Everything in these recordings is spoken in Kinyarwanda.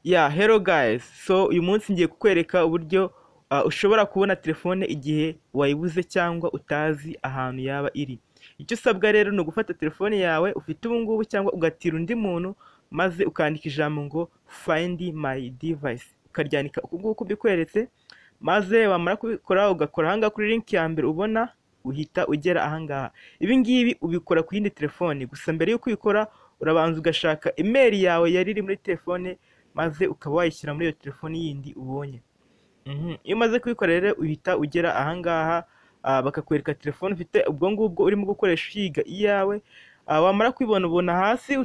Hello guys, so uyu munsi ngiye kukwereka uburyo ushobora kubona telefone igihe wayibuze cyangwa utazi ahantu yaba iri. Icyo usabwa rero ni ugufata telefone yawe ufite ubu ngubu cyangwa ugatira undi muntu maze ukandika ijambo ngo find my device, ukaryandika uku nguku bikweretse, maze wamara kubikora ugakora ahangaha kuri link ya mbere ubona, uhita ugera ahangaha. Ibi ngibi ubikora ku yindi telefone, gusa mbere yo kubikora urabanza ugashaka email yawe yari iri muri telefone maze ukaba wayishyira muri iyo telefone yindi ubonye. Iyo umaze kubikora rero uhita ugera ahangaha, bakakwereka telefone ufite ubwo ngubwo urimo gukoresha uhiga iyawe. Wamara kubibona ubona hasi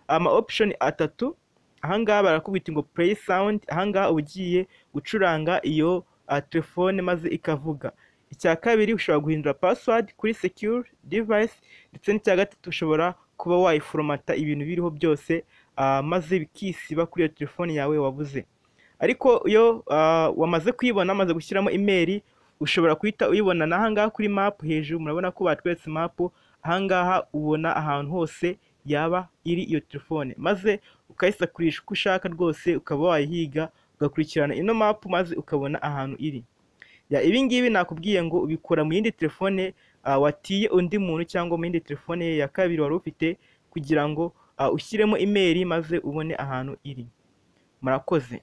ama option atatu, ahangaha barakubita ngo play sound, ahangaha ugiye gucuranga iyo telefone maze ikavuga. Icya kabiri ushobora guhindura password kuri secure device, ndetse n'icya gatatu ushobora kuba wayiforomata ibintu biriho byose maze bikisiba kuri iyo telefone yawe wabuze. Ariko iyo wamaze kuyibona, maze gushyiramo email, ushobora kuhita uyibona n'ahangaha kuri map hejuru. Murabona ko batweretse map, ahangaha ubona ahantu hose yaba iri iyo telefone, maze ukayisakurisha uko ushaka rwose, ukaba wayihiga ugakurikirana ino map maze ukabona ahantu iri. Ibi ngibi nakubwiye ngo ubikora mu yindi telefone watiye undi muntu cyangwa mu yindi telefone ya kabiri wari ufite, kugira ngo ushyiremo email maze ubone ahantu iri. Murakoze.